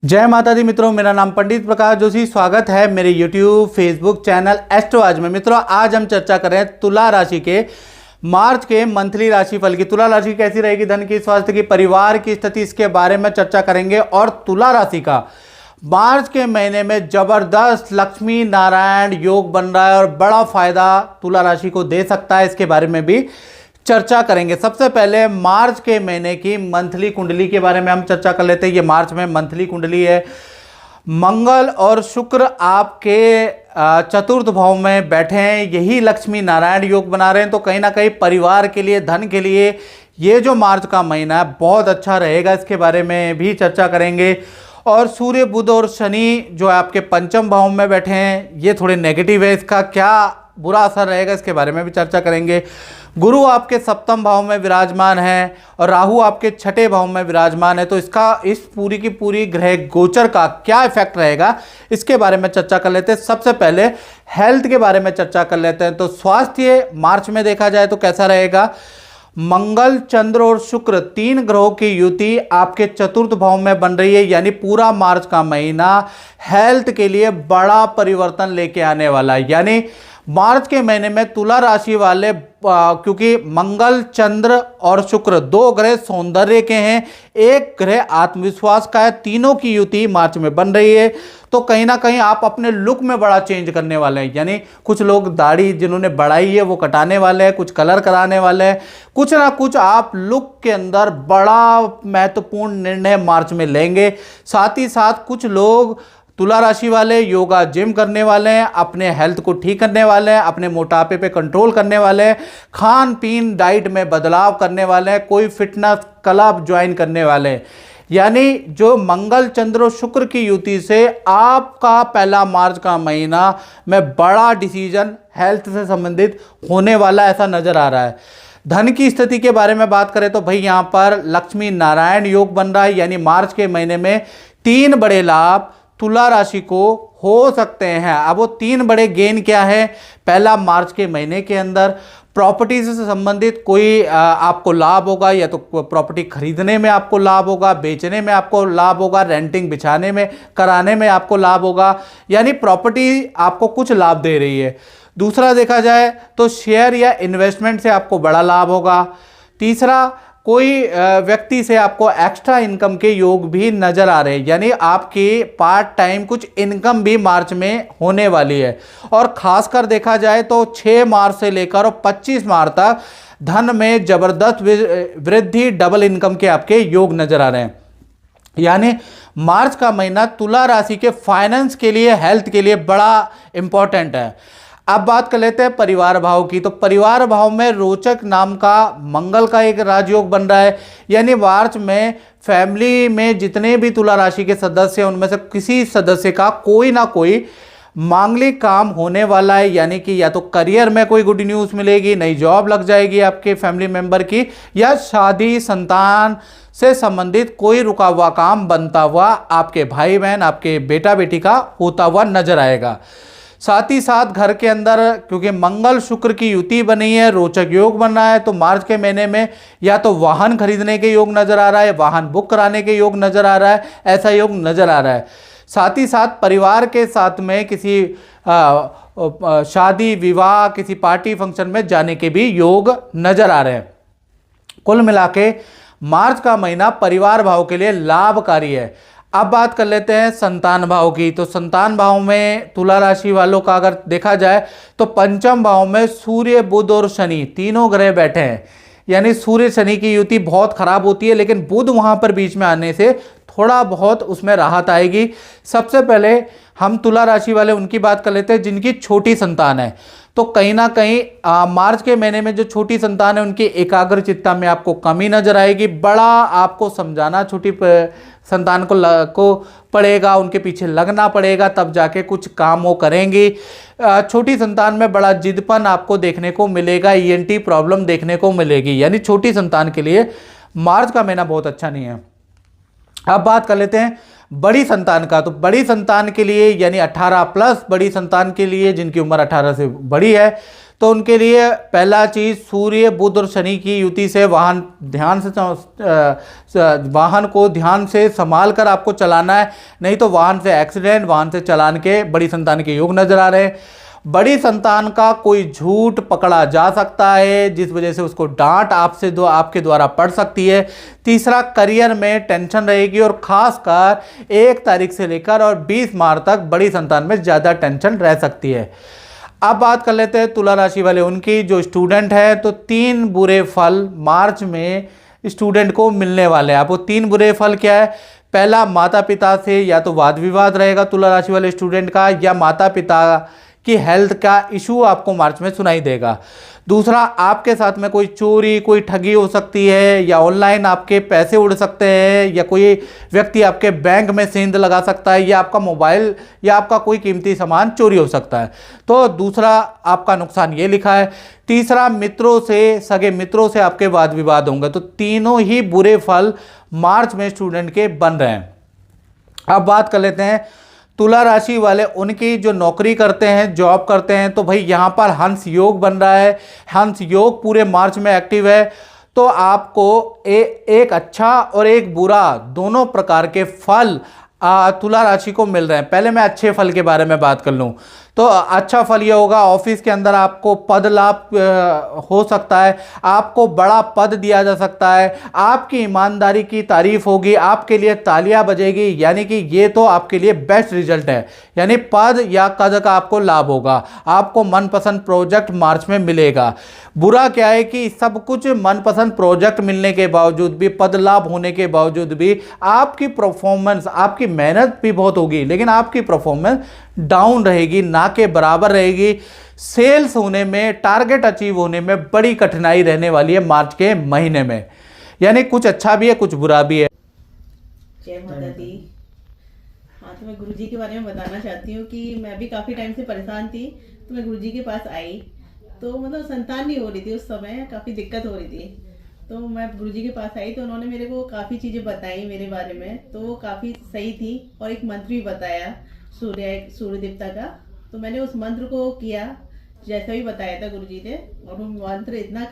जय माता दी मित्रों, मेरा नाम पंडित प्रकाश जोशी। स्वागत है मेरे यूट्यूब फेसबुक चैनल एस्ट्रो आज में। मित्रों, आज हम चर्चा कर रहे हैं तुला राशि के मार्च के मंथली राशिफल की। तुला राशि कैसी रहेगी, धन की, स्वास्थ्य की, परिवार की स्थिति, इसके बारे में चर्चा करेंगे। और तुला राशि का मार्च के महीने में जबरदस्त लक्ष्मी नारायण योग बन रहा है और बड़ा फायदा तुला राशि को दे सकता है, इसके बारे में भी चर्चा करेंगे। सबसे पहले मार्च के महीने की मंथली कुंडली के बारे में हम चर्चा कर लेते हैं। ये मार्च में मंथली कुंडली है। मंगल और शुक्र आपके चतुर्थ भाव में बैठे हैं, यही लक्ष्मी नारायण योग बना रहे हैं। तो कहीं ना कहीं परिवार के लिए, धन के लिए ये जो मार्च का महीना है बहुत अच्छा रहेगा, इसके बारे में भी चर्चा करेंगे। और सूर्य, बुध और शनि जो आपके पंचम भाव में बैठे हैं ये थोड़े नेगेटिव है, इसका क्या बुरा असर रहेगा इसके बारे में भी चर्चा करेंगे। गुरु आपके सप्तम भाव में विराजमान है और राहु आपके छठे भाव में विराजमान है, तो इसका इस पूरी की पूरी ग्रह गोचर का क्या इफेक्ट रहेगा इसके बारे में चर्चा कर लेते हैं। सबसे पहले हेल्थ के बारे में चर्चा कर लेते हैं। तो स्वास्थ्य मार्च में देखा जाए तो कैसा रहेगा। मंगल, चंद्र और शुक्र तीन ग्रहों की युति आपके चतुर्थ भाव में बन रही है, यानी पूरा मार्च का महीना हेल्थ के लिए बड़ा परिवर्तन लेके आने वाला है। यानी मार्च के महीने में तुला राशि वाले, क्योंकि मंगल, चंद्र और शुक्र दो ग्रह सौंदर्य के हैं, एक ग्रह आत्मविश्वास का है, तीनों की युति मार्च में बन रही है। तो कहीं ना कहीं आप अपने लुक में बड़ा चेंज करने वाले हैं। यानी कुछ लोग दाढ़ी जिन्होंने बढ़ाई है वो कटाने वाले हैं, कुछ कलर कराने वाले हैं, कुछ ना कुछ आप लुक के अंदर बड़ा महत्वपूर्ण निर्णय मार्च में लेंगे। साथ ही साथ कुछ लोग तुला राशि वाले योगा जिम करने वाले हैं, अपने हेल्थ को ठीक करने वाले हैं, अपने मोटापे पे कंट्रोल करने वाले हैं, खान पीन डाइट में बदलाव करने वाले हैं, कोई फिटनेस क्लब ज्वाइन करने वाले हैं। यानी जो मंगल, चंद्र और शुक्र की युति से आपका पहला मार्च का महीना में बड़ा डिसीजन हेल्थ से संबंधित होने वाला ऐसा नजर आ रहा है। धन की स्थिति के बारे में बात करें तो भाई यहाँ पर लक्ष्मी नारायण योग बन रहा है, यानी मार्च के महीने में तीन बड़े लाभ तुला राशि को हो सकते हैं। अब वो तीन बड़े गेन क्या है। पहला, मार्च के महीने के अंदर प्रॉपर्टी से संबंधित कोई आपको लाभ होगा, या तो प्रॉपर्टी खरीदने में आपको लाभ होगा, बेचने में आपको लाभ होगा, रेंटिंग बिछाने में, कराने में आपको लाभ होगा, यानी प्रॉपर्टी आपको कुछ लाभ दे रही है। दूसरा देखा जाए तो शेयर या इन्वेस्टमेंट से आपको बड़ा लाभ होगा। तीसरा, कोई व्यक्ति से आपको एक्स्ट्रा इनकम के योग भी नजर आ रहे हैं, यानी आपकी पार्ट टाइम कुछ इनकम भी मार्च में होने वाली है। और खासकर देखा जाए तो 6 मार्च से लेकर और 25 मार्च तक धन में जबरदस्त वृद्धि, डबल इनकम के आपके योग नजर आ रहे हैं। यानी मार्च का महीना तुला राशि के फाइनेंस के लिए, हेल्थ के लिए बड़ा इंपॉर्टेंट है। अब बात कर लेते हैं परिवार भाव की। तो परिवार भाव में रोचक नाम का मंगल का एक राजयोग बन रहा है, यानी मार्च में फैमिली में जितने भी तुला राशि के सदस्य हैं उनमें से किसी सदस्य का कोई ना कोई मांगलिक काम होने वाला है। यानी कि या तो करियर में कोई गुड न्यूज़ मिलेगी, नई जॉब लग जाएगी आपके फैमिली मेंबर की, या शादी, संतान से संबंधित कोई रुका हुआ काम बनता हुआ आपके भाई बहन, आपके बेटा बेटी का होता हुआ नजर आएगा। साथ ही साथ घर के अंदर, क्योंकि मंगल शुक्र की युति बनी है, रोचक योग बन रहा है, तो मार्च के महीने में या तो वाहन खरीदने के योग नजर आ रहा है, वाहन बुक कराने के योग नजर आ रहा है, ऐसा योग नजर आ रहा है। साथ ही साथ परिवार के साथ में किसी शादी, विवाह, किसी पार्टी फंक्शन में जाने के भी योग नजर आ रहे हैं। कुल मिला के मार्च का महीना परिवार भाव के लिए लाभकारी है। अब बात कर लेते हैं संतान भाव की। तो संतान भाव में तुला राशि वालों का अगर देखा जाए तो पंचम भाव में सूर्य, बुध और शनि तीनों ग्रह बैठे हैं। यानी सूर्य शनि की युति बहुत खराब होती है, लेकिन बुध वहां पर बीच में आने से थोड़ा बहुत उसमें राहत आएगी। सबसे पहले हम तुला राशि वाले उनकी बात कर लेते हैं जिनकी छोटी संतान है। तो कहीं ना कहीं मार्च के महीने में जो छोटी संतान है उनकी एकाग्रचित्ता में आपको कमी नजर आएगी। बड़ा आपको समझाना छोटी संतान को पड़ेगा, उनके पीछे लगना पड़ेगा, तब जाके कुछ काम वो करेंगी। छोटी संतान में बड़ा जिदपन आपको देखने को मिलेगा, ईएनटी प्रॉब्लम देखने को मिलेगी। यानी छोटी संतान के लिए मार्च का महीना बहुत अच्छा नहीं है। अब बात कर लेते हैं बड़ी संतान का, तो बड़ी संतान के लिए यानी 18 प्लस बड़ी संतान के लिए जिनकी उम्र 18 से बड़ी है, तो उनके लिए पहला चीज़ सूर्य बुध और शनि की युति से वाहन वाहन को ध्यान से संभाल कर आपको चलाना है, नहीं तो वाहन से एक्सीडेंट, वाहन से चालान के बड़ी संतान के योग नजर आ रहे हैं। बड़ी संतान का कोई झूठ पकड़ा जा सकता है जिस वजह से उसको डांट आपके द्वारा पड़ सकती है। तीसरा, करियर में टेंशन रहेगी और खासकर 1 तारीख से लेकर और 20 मार्च तक बड़ी संतान में ज़्यादा टेंशन रह सकती है। अब बात कर लेते हैं तुला राशि वाले उनकी, जो स्टूडेंट है, तो 3 बुरे फल मार्च में स्टूडेंट को मिलने वाले हैं। अब वो 3 बुरे फल क्या है? पहला, माता पिता से या तो वाद विवाद रहेगा तुला राशि वाले स्टूडेंट का, या माता पिता की हेल्थ का इशू आपको मार्च में सुनाई देगा। दूसरा, आपके साथ में कोई चोरी, कोई ठगी हो सकती है, या ऑनलाइन आपके पैसे उड़ सकते हैं, या कोई व्यक्ति आपके बैंक में सेंध लगा सकता है, या आपका मोबाइल या आपका कोई कीमती सामान चोरी हो सकता है। तो दूसरा आपका नुकसान ये लिखा है। तीसरा, मित्रों से, सगे मित्रों से आपके वाद विवाद होंगे। तो तीनों ही बुरे फल मार्च में स्टूडेंट के बन रहे हैं। अब बात कर लेते हैं तुला राशि वाले उनकी जो नौकरी करते हैं, जॉब करते हैं, तो भाई यहाँ पर हंस योग बन रहा है। हंस योग पूरे मार्च में एक्टिव है, तो आपको एक अच्छा और एक बुरा दोनों प्रकार के फल तुला राशि को मिल रहे हैं। पहले मैं अच्छे फल के बारे में बात कर लूँ तो अच्छा फल ये होगा, ऑफिस के अंदर आपको पद लाभ हो सकता है, आपको बड़ा पद दिया जा सकता है, आपकी ईमानदारी की तारीफ होगी, आपके लिए तालियां बजेगी, यानी कि ये तो आपके लिए बेस्ट रिजल्ट है। यानी पद या कद का आपको लाभ होगा, आपको मनपसंद प्रोजेक्ट मार्च में मिलेगा। बुरा क्या है कि सब कुछ मनपसंद प्रोजेक्ट मिलने के बावजूद भी, पद लाभ होने के बावजूद भी आपकी परफॉर्मेंस, आपकी मेहनत भी बहुत होगी लेकिन आपकी परफॉर्मेंस डाउन रहेगी, ना के बराबर रहेगी। सेल्स होने में, टारगेट अचीव होने में बड़ी कठिनाई रहने वाली है मार्च के महीने में। यानी कुछ अच्छा भी है, कुछ बुरा भी है। जय माता दी। हाँ, तो मैं गुरुजी के बारे में बताना चाहती हूँ कि मैं भी काफ़ी टाइम से परेशान थी, तो मैं गुरुजी के पास आई, तो मतलब संतान नहीं हो रही थी, उस समय काफ़ी दिक्कत हो रही थी। तो मैं गुरुजी के पास आई तो उन्होंने मेरे को काफ़ी चीज़ें बताई मेरे बारे में, तो वो काफ़ी सही थी। और एक मंत्र भी बताया सूर्य देवता का, तो मैंने उस मंत्र को किया जैसा भी बताया था गुरुजी ने, और वो मंत्र इतना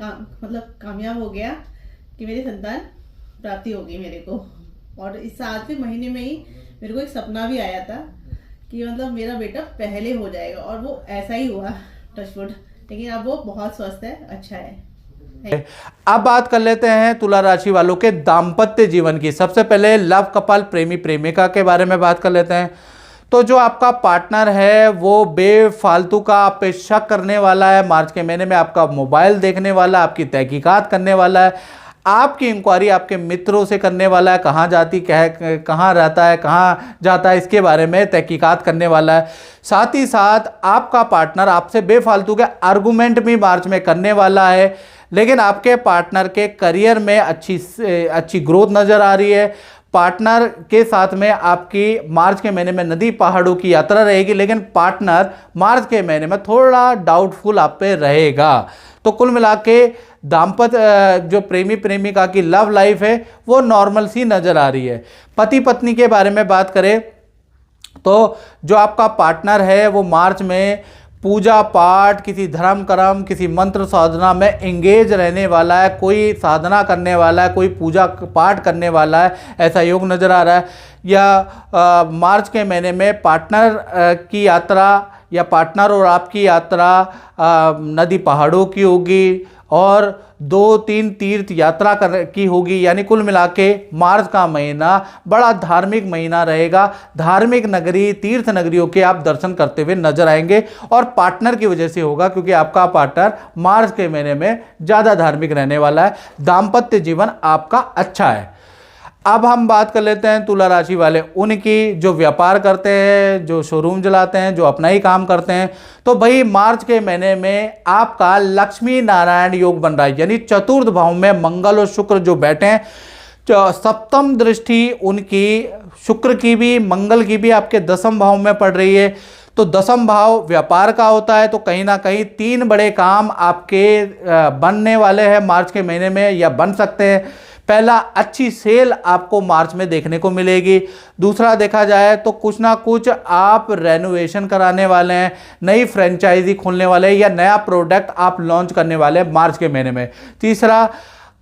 कामयाब हो गया कि मेरी संतान प्राप्ति हो गई मेरे को। और इस 7वें महीने में ही मेरे को एक सपना भी आया था कि मतलब मेरा बेटा पहले हो जाएगा, और वो ऐसा ही हुआ, टचवुड। लेकिन अब वो बहुत स्वस्थ है, अच्छा है। अब बात कर लेते हैं तुला राशि वालों के दाम्पत्य जीवन की। सबसे पहले लव कपल, प्रेमी प्रेमिका के बारे में बात कर लेते हैं। तो जो आपका पार्टनर है वो बेफालतू का आप पे शक करने वाला है, मार्च के महीने में आपका मोबाइल देखने वाला, आपकी तहकीकात करने वाला है, आपकी इंक्वायरी आपके मित्रों से करने वाला है, कहाँ रहता है, कहाँ जाता है, इसके बारे में तहकीकात करने वाला है। साथ ही साथ आपका पार्टनर आपसे बेफालतू के आर्गूमेंट भी मार्च में करने वाला है। लेकिन आपके पार्टनर के करियर में अच्छी ग्रोथ नज़र आ रही है। पार्टनर के साथ में आपकी मार्च के महीने में नदी पहाड़ों की यात्रा रहेगी, लेकिन पार्टनर मार्च के महीने में थोड़ा डाउटफुल आप पे रहेगा। तो कुल मिला के दाम्पत्य जो प्रेमी प्रेमिका की लव लाइफ है वो नॉर्मल सी नज़र आ रही है। पति पत्नी के बारे में बात करें तो जो आपका पार्टनर है वो मार्च में पूजा पाठ, किसी धर्म कर्म, किसी मंत्र साधना में एंगेज रहने वाला है, कोई साधना करने वाला है, कोई पूजा पाठ करने वाला है, ऐसा योग नज़र आ रहा है। या मार्च के महीने में पार्टनर की यात्रा या पार्टनर और आपकी यात्रा नदी पहाड़ों की होगी और 2-3 तीर्थ यात्रा की होगी। यानी कुल मिला के मार्च का महीना बड़ा धार्मिक महीना रहेगा। धार्मिक नगरी, तीर्थ नगरियों के आप दर्शन करते हुए नजर आएंगे, और पार्टनर की वजह से होगा क्योंकि आपका पार्टनर मार्च के महीने में ज़्यादा धार्मिक रहने वाला है। दाम्पत्य जीवन आपका अच्छा है। अब हम बात कर लेते हैं तुला राशि वाले उनकी, जो व्यापार करते हैं, जो शोरूम चलाते हैं, जो अपना ही काम करते हैं। तो भाई मार्च के महीने में आपका लक्ष्मी नारायण योग बन रहा है, यानी चतुर्थ भाव में मंगल और शुक्र जो बैठे हैं, सप्तम दृष्टि उनकी शुक्र की भी मंगल की भी आपके 10वें भाव में पड़ रही है। तो 10वां भाव व्यापार का होता है, तो कहीं ना कहीं 3 बड़े काम आपके बनने वाले हैं मार्च के महीने में, या बन सकते हैं। पहला, अच्छी सेल आपको मार्च में देखने को मिलेगी। दूसरा देखा जाए तो कुछ ना कुछ आप रेनोवेशन कराने वाले हैं, नई फ्रेंचाइजी खोलने वाले हैं या नया प्रोडक्ट आप लॉन्च करने वाले हैं मार्च के महीने में। तीसरा,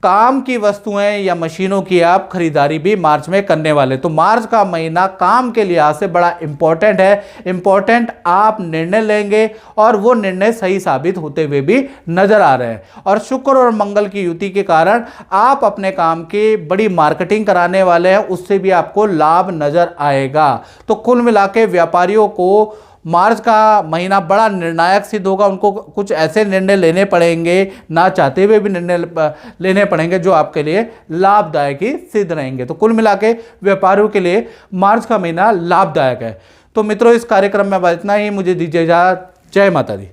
काम की वस्तुएं या मशीनों की आप खरीदारी भी मार्च में करने वाले। तो मार्च का महीना काम के लिहाज से बड़ा इंपॉर्टेंट है। इंपॉर्टेंट आप निर्णय लेंगे और वो निर्णय सही साबित होते हुए भी नजर आ रहे हैं। और शुक्र और मंगल की युति के कारण आप अपने काम की बड़ी मार्केटिंग कराने वाले हैं, उससे भी आपको लाभ नजर आएगा। तो कुल मिला के व्यापारियों को मार्च का महीना बड़ा निर्णायक सिद्ध होगा। उनको कुछ ऐसे निर्णय लेने पड़ेंगे, ना चाहते हुए भी निर्णय लेने पड़ेंगे, जो आपके लिए लाभदायक ही सिद्ध रहेंगे। तो कुल मिला के व्यापारियों के लिए मार्च का महीना लाभदायक है। तो मित्रों, इस कार्यक्रम में बस इतना ही। मुझे दीजिए इजाजत। जय माता दी।